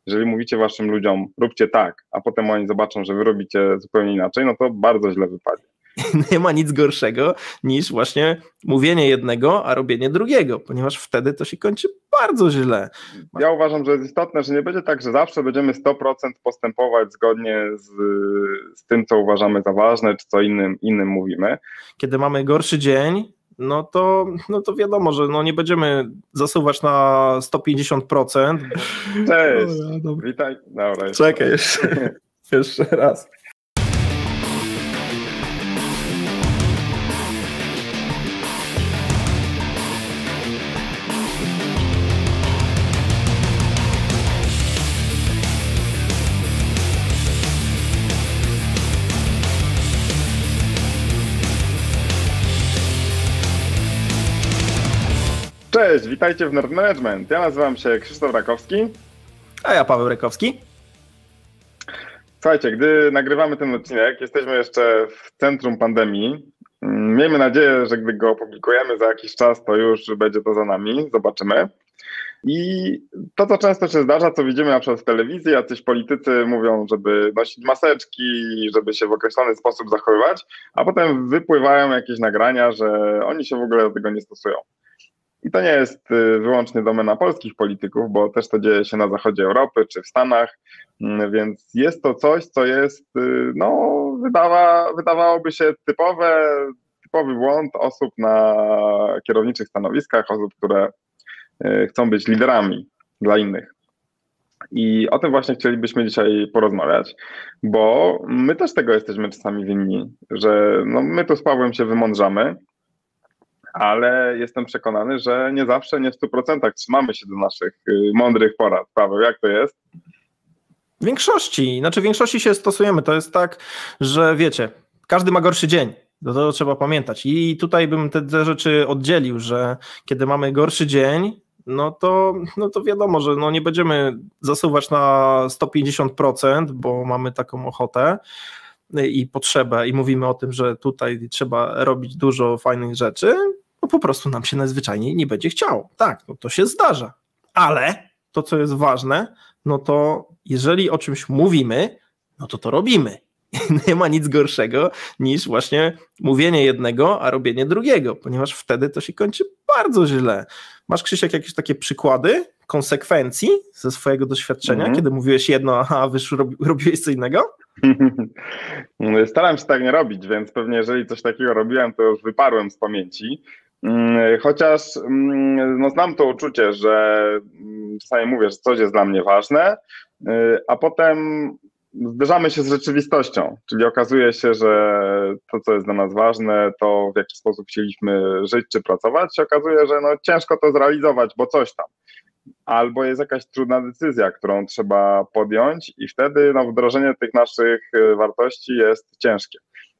Jeżeli mówicie waszym ludziom, róbcie tak, a potem oni zobaczą, że wy robicie zupełnie inaczej, no to bardzo źle wypadnie. Nie ma nic gorszego niż właśnie mówienie jednego, a robienie drugiego, ponieważ wtedy to się kończy bardzo źle. Ja uważam, że jest istotne, że nie będzie tak, że zawsze będziemy 100% postępować zgodnie z tym, co uważamy za ważne, czy co innym mówimy. Kiedy mamy gorszy dzień, no to wiadomo, że nie będziemy zasuwać na 150%. Cześć, witaj. Dobra, czekaj jeszcze raz. Cześć, witajcie w Nerd Management. Ja nazywam się Krzysztof Rakowski. A ja Paweł Rakowski. Słuchajcie, gdy nagrywamy ten odcinek, jesteśmy jeszcze w centrum pandemii. Miejmy nadzieję, że gdy go opublikujemy za jakiś czas, to już będzie to za nami. Zobaczymy. I to, co często się zdarza, co widzimy na przykład w telewizji, jacyś politycy mówią, żeby nosić maseczki, żeby się w określony sposób zachowywać, a potem wypływają jakieś nagrania, że oni się w ogóle do tego nie stosują. I to nie jest wyłącznie domena polskich polityków, bo też to dzieje się na zachodzie Europy czy w Stanach, więc jest to coś, co jest, wydawałoby się typowy błąd osób na kierowniczych stanowiskach, osób, które chcą być liderami dla innych. I o tym właśnie chcielibyśmy dzisiaj porozmawiać, bo my też tego jesteśmy czasami winni, że my tu z Pawłem się wymądrzamy, ale jestem przekonany, że nie zawsze, nie w 100% trzymamy się do naszych mądrych porad. Paweł, jak to jest? W większości się stosujemy. To jest tak, że wiecie, każdy ma gorszy dzień. To trzeba pamiętać. I tutaj bym te rzeczy oddzielił, że kiedy mamy gorszy dzień, no to wiadomo, że nie będziemy zasuwać na 150%, bo mamy taką ochotę i potrzebę i mówimy o tym, że tutaj trzeba robić dużo fajnych rzeczy, no po prostu nam się najzwyczajniej nie będzie chciało. Tak, to się zdarza. Ale to, co jest ważne, no to jeżeli o czymś mówimy, no to robimy. Nie ma nic gorszego niż właśnie mówienie jednego, a robienie drugiego, ponieważ wtedy to się kończy bardzo źle. Masz, Krzysiek, jakieś takie przykłady konsekwencji ze swojego doświadczenia, kiedy mówiłeś jedno, a robiłeś co innego? Staram się tak nie robić, więc pewnie jeżeli coś takiego robiłem, to już wyparłem z pamięci. Chociaż znam to uczucie, że czasami mówię, że coś jest dla mnie ważne, a potem zderzamy się z rzeczywistością, czyli okazuje się, że to, co jest dla nas ważne, to w jaki sposób chcieliśmy żyć czy pracować, się okazuje, że ciężko to zrealizować, bo coś tam. Albo jest jakaś trudna decyzja, którą trzeba podjąć i wtedy wdrożenie tych naszych wartości jest ciężkie.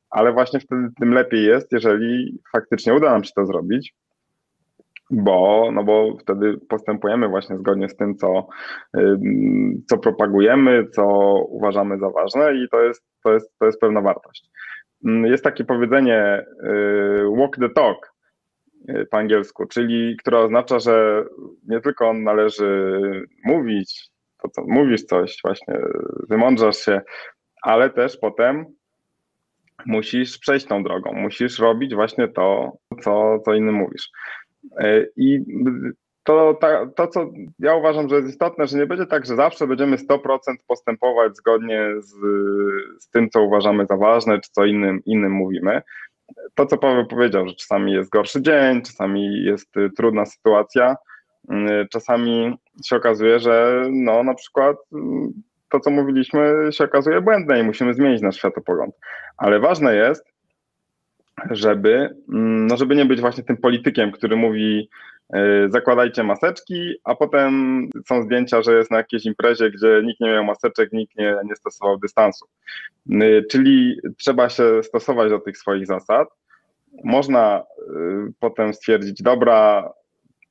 Ale właśnie wtedy tym lepiej jest, jeżeli faktycznie uda nam się to zrobić, bo wtedy postępujemy właśnie zgodnie z tym, co propagujemy, co uważamy za ważne i to jest pewna wartość. Jest takie powiedzenie walk the talk po angielsku, czyli które oznacza, że nie tylko należy mówić, to co mówisz coś, właśnie wymądrzasz się, ale też potem musisz przejść tą drogą, musisz robić właśnie to, co innym mówisz. I to, co ja uważam, że jest istotne, że nie będzie tak, że zawsze będziemy 100% postępować zgodnie z tym, co uważamy za ważne, czy co innym mówimy. To, co Paweł powiedział, że czasami jest gorszy dzień, czasami jest trudna sytuacja, czasami się okazuje, że na przykład to, co mówiliśmy, się okazuje błędne i musimy zmienić nasz światopogląd. Ale ważne jest, żeby nie być właśnie tym politykiem, który mówi zakładajcie maseczki, a potem są zdjęcia, że jest na jakiejś imprezie, gdzie nikt nie miał maseczek, nikt nie stosował dystansu. Czyli trzeba się stosować do tych swoich zasad. Można potem stwierdzić, dobra,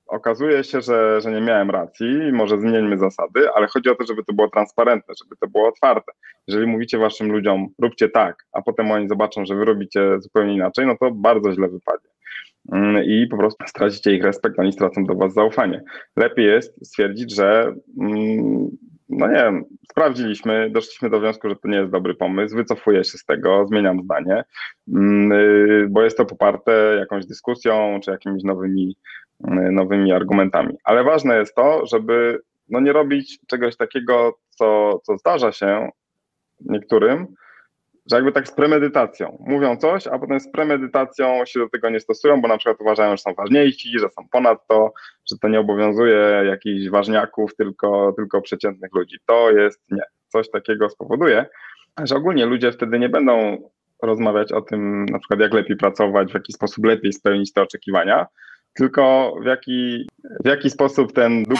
okazuje się, że nie miałem racji, może zmieńmy zasady, ale chodzi o to, żeby to było transparentne, żeby to było otwarte. Jeżeli mówicie waszym ludziom, róbcie tak, a potem oni zobaczą, że wy robicie zupełnie inaczej, no to bardzo źle wypadnie. I po prostu stracicie ich respekt, oni stracą do was zaufanie. Lepiej jest stwierdzić, że no nie wiem, sprawdziliśmy, doszliśmy do wniosku, że to nie jest dobry pomysł, wycofuję się z tego, zmieniam zdanie, bo jest to poparte jakąś dyskusją czy jakimiś nowymi argumentami. Ale ważne jest to, żeby no nie robić czegoś takiego, co zdarza się niektórym, że jakby tak z premedytacją. Mówią coś, a potem z premedytacją się do tego nie stosują, bo na przykład uważają, że są ważniejsi, że są ponad to, że to nie obowiązuje jakichś ważniaków, tylko przeciętnych ludzi. To jest nie. Coś takiego spowoduje, że ogólnie ludzie wtedy nie będą rozmawiać o tym, na przykład jak lepiej pracować, w jaki sposób lepiej spełnić te oczekiwania, tylko w jaki sposób ten duch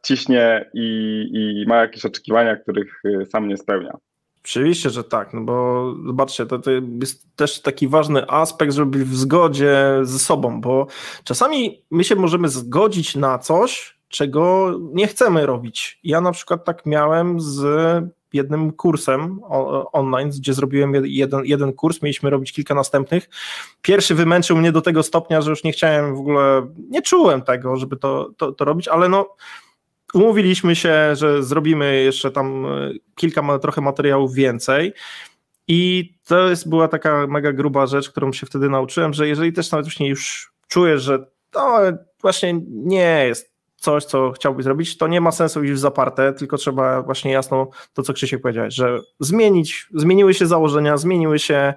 ciśnie i ma jakieś oczekiwania, których sam nie spełnia. Oczywiście, że tak, no bo zobaczcie, to jest też taki ważny aspekt, żeby być w zgodzie ze sobą, bo czasami my się możemy zgodzić na coś, czego nie chcemy robić. Ja na przykład tak miałem z jednym kursem online, gdzie zrobiłem jeden kurs, mieliśmy robić kilka następnych. Pierwszy wymęczył mnie do tego stopnia, że już nie chciałem w ogóle, nie czułem tego, żeby to robić, ale no umówiliśmy się, że zrobimy jeszcze tam trochę materiałów więcej i to była taka mega gruba rzecz, którą się wtedy nauczyłem, że jeżeli też nawet właśnie już czujesz, że to właśnie nie jest coś, co chciałbyś zrobić, to nie ma sensu iść w zaparte, tylko trzeba właśnie jasno to, co Krzysiek powiedziałeś, że zmieniły się założenia, zmieniły się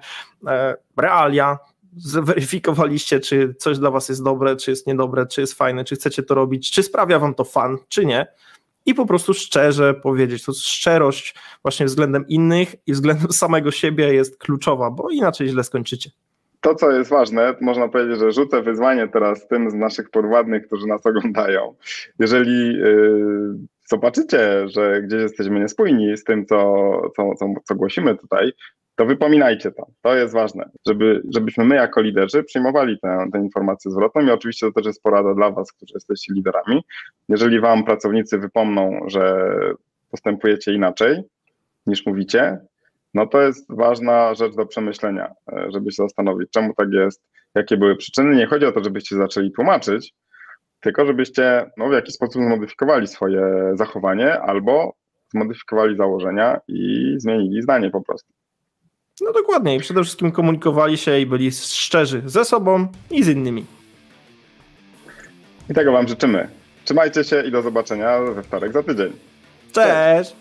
realia, zweryfikowaliście, czy coś dla was jest dobre, czy jest niedobre, czy jest fajne, czy chcecie to robić, czy sprawia wam to fan, czy nie. I po prostu szczerze powiedzieć, to szczerość właśnie względem innych i względem samego siebie jest kluczowa, bo inaczej źle skończycie. To, co jest ważne, można powiedzieć, że rzucę wyzwanie teraz tym z naszych podwładnych, którzy nas oglądają. Jeżeli zobaczycie, że gdzieś jesteśmy niespójni z tym, co głosimy tutaj, to wypominajcie to. To jest ważne, żebyśmy my jako liderzy przyjmowali tę informację zwrotną i oczywiście to też jest porada dla was, którzy jesteście liderami. Jeżeli wam pracownicy wypomną, że postępujecie inaczej niż mówicie, no to jest ważna rzecz do przemyślenia, żeby się zastanowić, czemu tak jest, jakie były przyczyny. Nie chodzi o to, żebyście zaczęli tłumaczyć, tylko żebyście w jakiś sposób zmodyfikowali swoje zachowanie albo zmodyfikowali założenia i zmienili zdanie po prostu. No dokładnie i przede wszystkim komunikowali się i byli szczerzy ze sobą i z innymi. I tego wam życzymy. Trzymajcie się i do zobaczenia we wtorek za tydzień. Cześć!